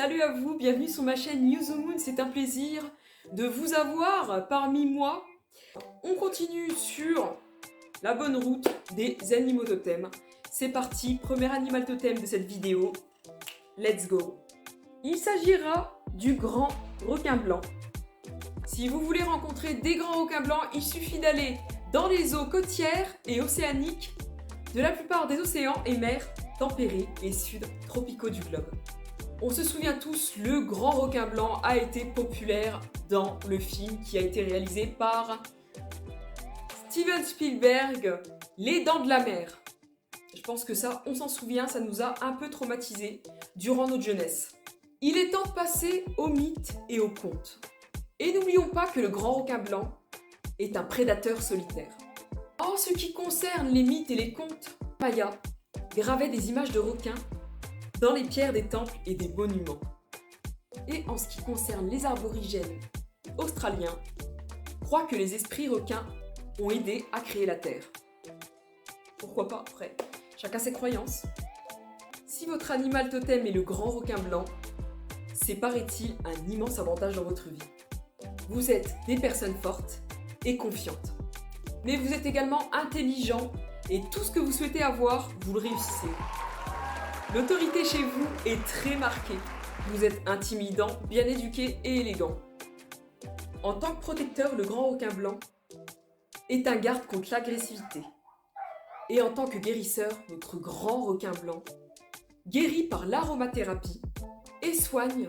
Salut à vous, bienvenue sur ma chaîne Yuzumoon, c'est un plaisir de vous avoir parmi moi. On continue sur la bonne route des animaux totems. C'est parti, premier animal totem de cette vidéo, let's go. Il s'agira du grand requin blanc. Si vous voulez rencontrer des grands requins blancs, il suffit d'aller dans les eaux côtières et océaniques de la plupart des océans et mers tempérés et subtropicaux du globe. On se souvient tous, le grand requin blanc a été populaire dans le film qui a été réalisé par Steven Spielberg, Les Dents de la Mer. Je pense que ça, on s'en souvient, ça nous a un peu traumatisés durant notre jeunesse. Il est temps de passer aux mythes et aux contes. Et n'oublions pas que le grand requin blanc est un prédateur solitaire. En ce qui concerne les mythes et les contes, Maya gravait des images de requins dans les pierres des temples et des monuments. Et en ce qui concerne les aborigènes australiens, croient que les esprits requins ont aidé à créer la Terre. Pourquoi pas après? Chacun ses croyances. Si votre animal totem est le grand requin blanc, c'est paraît-il un immense avantage dans votre vie. Vous êtes des personnes fortes et confiantes. Mais vous êtes également intelligent et tout ce que vous souhaitez avoir, vous le réussissez. L'autorité chez vous est très marquée. Vous êtes intimidant, bien éduqué et élégant. En tant que protecteur, le grand requin blanc est un garde contre l'agressivité. Et en tant que guérisseur, notre grand requin blanc guérit par l'aromathérapie et soigne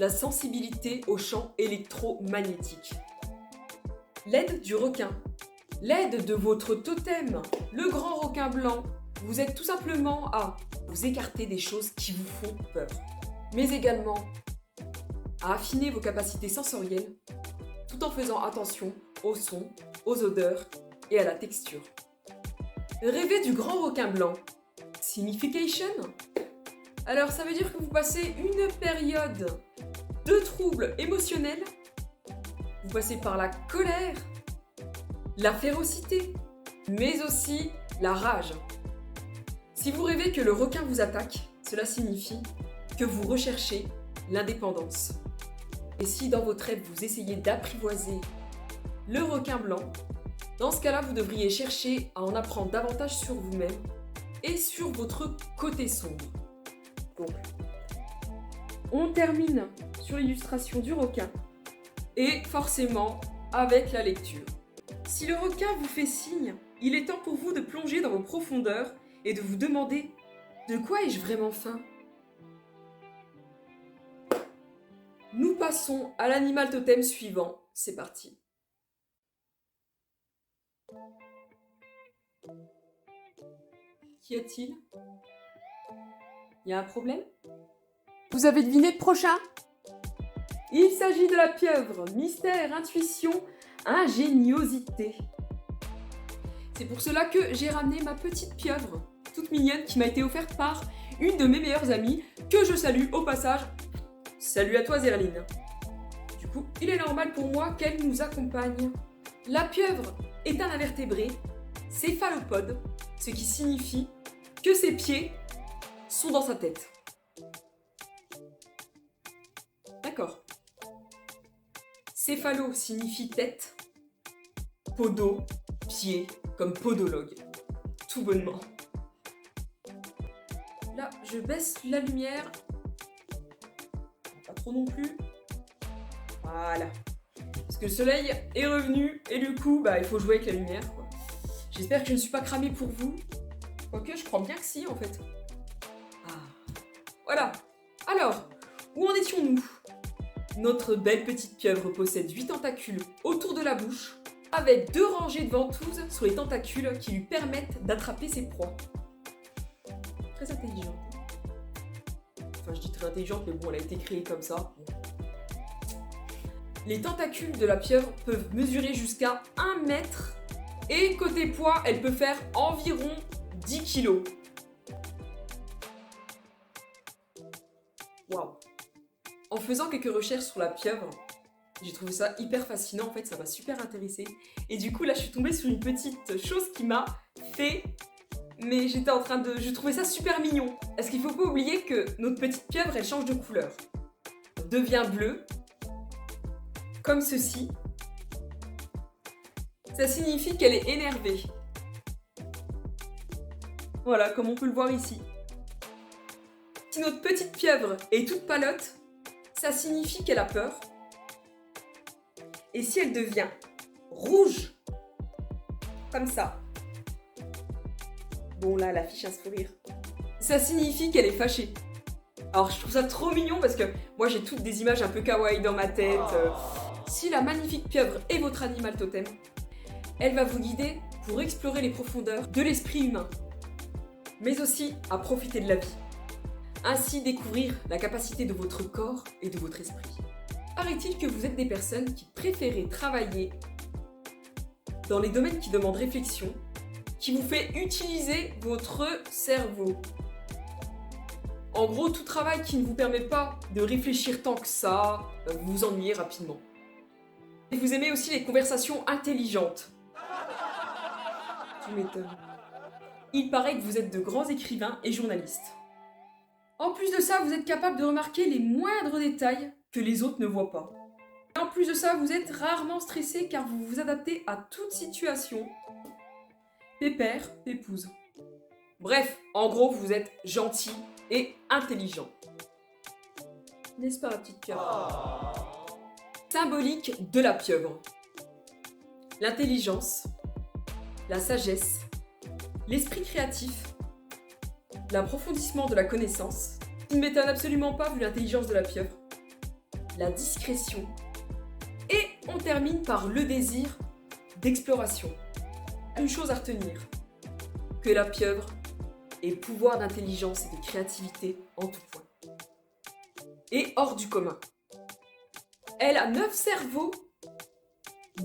la sensibilité aux champs électromagnétiques. L'aide du requin. L'aide de votre totem, le grand requin blanc, vous aide tout simplement à vous écarter des choses qui vous font peur, mais également à affiner vos capacités sensorielles tout en faisant attention aux sons, aux odeurs et à la texture. Rêvez du grand requin blanc. Signification? Alors ça veut dire que vous passez une période de troubles émotionnels, vous passez par la colère, la férocité, mais aussi la rage. Si vous rêvez que le requin vous attaque, cela signifie que vous recherchez l'indépendance. Et si dans votre rêve vous essayez d'apprivoiser le requin blanc, dans ce cas-là, vous devriez chercher à en apprendre davantage sur vous-même et sur votre côté sombre. Donc, on termine sur l'illustration du requin et forcément avec la lecture. Si le requin vous fait signe, il est temps pour vous de plonger dans vos profondeurs et de vous demander « De quoi ai-je vraiment faim ?» Nous passons à l'animal totem suivant. C'est parti. Qu'y a-t-il? Il y a un problème? Vous avez deviné le prochain? Il s'agit de la pieuvre. Mystère, intuition, ingéniosité. C'est pour cela que j'ai ramené ma petite pieuvre, toute mignonne, qui m'a été offerte par une de mes meilleures amies, que je salue au passage. Salut à toi Zerline. Du coup, il est normal pour moi qu'elle nous accompagne. La pieuvre est un invertébré céphalopode, ce qui signifie que ses pieds sont dans sa tête. D'accord. Céphalo signifie tête, podo, pied, comme podologue. Tout bonnement. Là, je baisse la lumière. Pas trop non plus. Voilà. Parce que le soleil est revenu et du coup, il faut jouer avec la lumière, quoi. J'espère que je ne suis pas cramée pour vous. Quoique, je crois bien que si, en fait. Ah. Voilà. Alors, où en étions-nous? Notre belle petite pieuvre possède 8 tentacules autour de la bouche, avec 2 rangées de ventouses sur les tentacules qui lui permettent d'attraper ses proies. Très intelligente. Enfin, je dis très intelligente, mais bon, elle a été créée comme ça. Les tentacules de la pieuvre peuvent mesurer jusqu'à 1 mètre et côté poids, elle peut faire environ 10 kilos. Waouh! En faisant quelques recherches sur la pieuvre, j'ai trouvé ça hyper fascinant, en fait, ça m'a super intéressée. Et du coup, là, je suis tombée sur une petite chose qui m'a fait... Mais je trouvais ça super mignon. Parce qu'il faut pas oublier que notre petite pieuvre, elle change de couleur. devient bleue, comme ceci, ça signifie qu'elle est énervée. Voilà, comme on peut le voir ici. Si notre petite pieuvre est toute palote, ça signifie qu'elle a peur. Et si elle devient rouge, comme ça, bon là, elle affiche un sourire, ça signifie qu'elle est fâchée. Alors je trouve ça trop mignon parce que moi j'ai toutes des images un peu kawaii dans ma tête. Si la magnifique pieuvre est votre animal totem, elle va vous guider pour explorer les profondeurs de l'esprit humain, mais aussi à profiter de la vie. Ainsi découvrir la capacité de votre corps et de votre esprit. Paraît-il que vous êtes des personnes qui préférez travailler dans les domaines qui demandent réflexion, qui vous fait utiliser votre cerveau. En gros, tout travail qui ne vous permet pas de réfléchir tant que ça, vous vous ennuyez rapidement. Et vous aimez aussi les conversations intelligentes. Tu m'étonnes. Il paraît que vous êtes de grands écrivains et journalistes. En plus de ça, vous êtes capable de remarquer les moindres détails que les autres ne voient pas. Et en plus de ça, vous êtes rarement stressé car vous vous adaptez à toute situation. Pépère, épouse. Bref, en gros, vous êtes gentil et intelligent. N'est-ce pas, la petite pieuvre? Symbolique de la pieuvre. L'intelligence, la sagesse, l'esprit créatif, l'approfondissement de la connaissance, qui ne m'étonne absolument pas vu l'intelligence de la pieuvre, la discrétion, et on termine par le désir d'exploration. Une chose à retenir, que la pieuvre est pouvoir d'intelligence et de créativité en tout point. Et hors du commun. Elle a 9 cerveaux,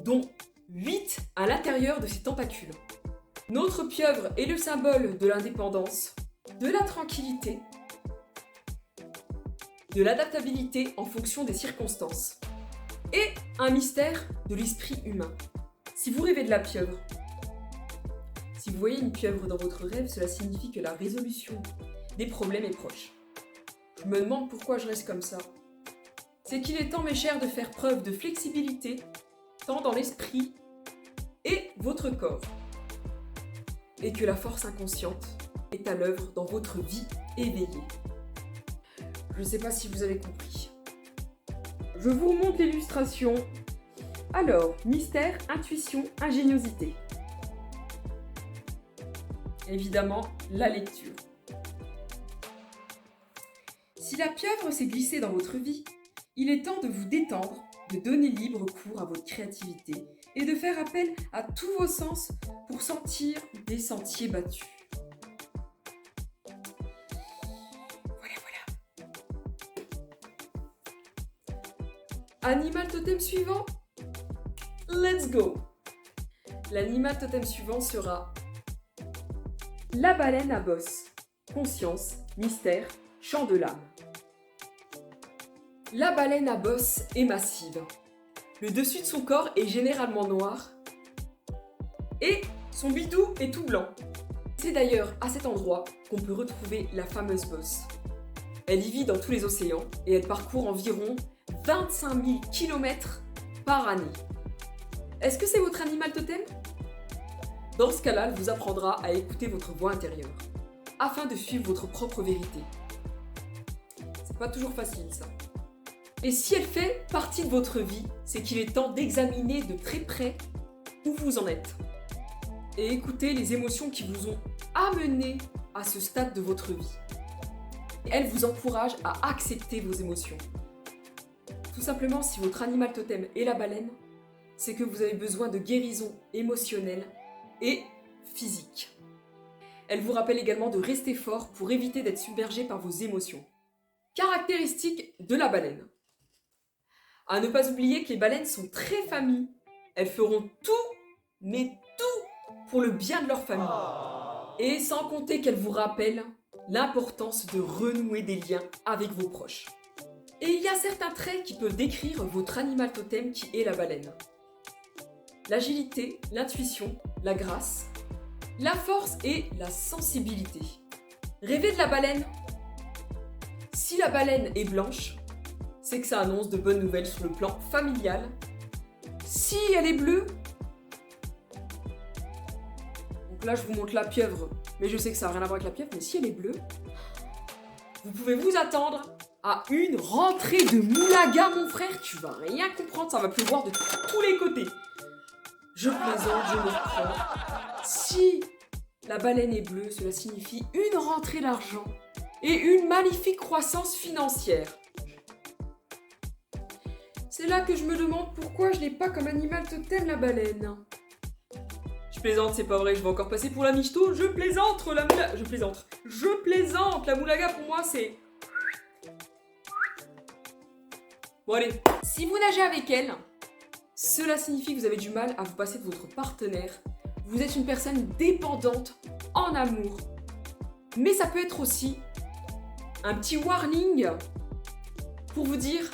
dont 8 à l'intérieur de ses tentacules. Notre pieuvre est le symbole de l'indépendance, de la tranquillité, de l'adaptabilité en fonction des circonstances, et un mystère de l'esprit humain. Si vous rêvez de la pieuvre, si vous voyez une pieuvre dans votre rêve, cela signifie que la résolution des problèmes est proche. Je me demande pourquoi je reste comme ça. C'est qu'il est temps, mes chers, de faire preuve de flexibilité, tant dans l'esprit et votre corps. Et que la force inconsciente est à l'œuvre dans votre vie éveillée. Je ne sais pas si vous avez compris. Je vous remonte l'illustration. Alors, mystère, intuition, ingéniosité. Évidemment, la lecture. Si la pieuvre s'est glissée dans votre vie, il est temps de vous détendre, de donner libre cours à votre créativité et de faire appel à tous vos sens pour sentir des sentiers battus. Voilà. Animal totem suivant? Let's go! L'animal totem suivant sera la baleine à bosse. Conscience, mystère, chant de l'âme. La baleine à bosse est massive. Le dessus de son corps est généralement noir et son bidou est tout blanc. C'est d'ailleurs à cet endroit qu'on peut retrouver la fameuse bosse. Elle y vit dans tous les océans et elle parcourt environ 25 000 km par année. Est-ce que c'est votre animal totem? Dans ce cas-là, elle vous apprendra à écouter votre voix intérieure afin de suivre votre propre vérité. C'est pas toujours facile ça. Et si elle fait partie de votre vie, c'est qu'il est temps d'examiner de très près où vous en êtes. Et écouter les émotions qui vous ont amené à ce stade de votre vie. Elle vous encourage à accepter vos émotions. Tout simplement, si votre animal totem est la baleine, c'est que vous avez besoin de guérison émotionnelle et physique. Elle vous rappelle également de rester fort pour éviter d'être submergé par vos émotions. Caractéristiques de la baleine. À ne pas oublier que les baleines sont très familles. Elles feront tout, mais tout, pour le bien de leur famille. Et sans compter qu'elles vous rappellent l'importance de renouer des liens avec vos proches. Et il y a certains traits qui peuvent décrire votre animal totem qui est la baleine. L'agilité, l'intuition, la grâce, la force et la sensibilité. Rêvez de la baleine. Si la baleine est blanche, c'est que ça annonce de bonnes nouvelles sur le plan familial. Si elle est bleue, donc là je vous montre la pieuvre, mais je sais que ça n'a rien à voir avec la pieuvre, mais si elle est bleue, vous pouvez vous attendre à une rentrée de moulaga, mon frère. Tu vas rien comprendre, ça va pleuvoir de tous les côtés. Je plaisante, je me reprends. Si la baleine est bleue, cela signifie une rentrée d'argent et une magnifique croissance financière. C'est là que je me demande pourquoi je n'ai pas comme animal totem la baleine. Je plaisante, c'est pas vrai, je vais encore passer pour la michto. Je plaisante, la moulaga. Je plaisante, la moulaga pour moi c'est... Bon allez, si vous nagez avec elle, cela signifie que vous avez du mal à vous passer de votre partenaire. Vous êtes une personne dépendante en amour. Mais ça peut être aussi un petit warning pour vous dire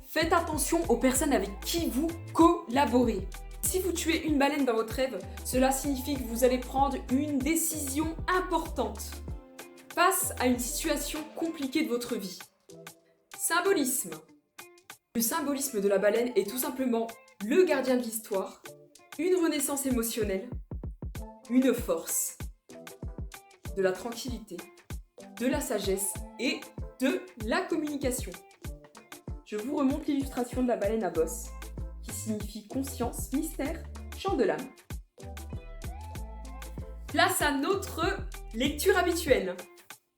faites attention aux personnes avec qui vous collaborez. Si vous tuez une baleine dans votre rêve, cela signifie que vous allez prendre une décision importante face à une situation compliquée de votre vie. Symbolisme. Le symbolisme de la baleine est tout simplement le gardien de l'histoire, une renaissance émotionnelle, une force, de la tranquillité, de la sagesse et de la communication. Je vous remonte l'illustration de la baleine à bosse, qui signifie conscience, mystère, chant de l'âme. Place à notre lecture habituelle.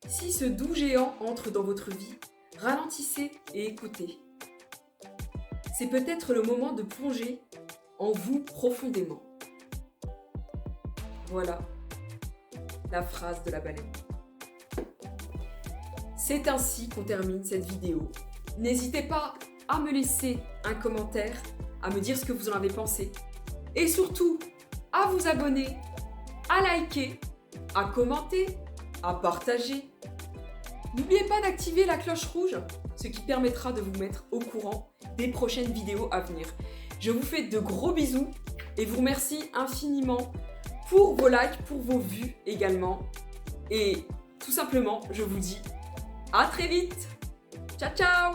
Si ce doux géant entre dans votre vie, ralentissez et écoutez. C'est peut-être le moment de plonger en vous profondément. Voilà la phrase de la baleine. C'est ainsi qu'on termine cette vidéo. N'hésitez pas à me laisser un commentaire, à me dire ce que vous en avez pensé. Et surtout, à vous abonner, à liker, à commenter, à partager. N'oubliez pas d'activer la cloche rouge, ce qui permettra de vous mettre au courant des prochaines vidéos à venir. Je vous fais de gros bisous et vous remercie infiniment pour vos likes, pour vos vues également. Et tout simplement, je vous dis à très vite. Ciao, ciao!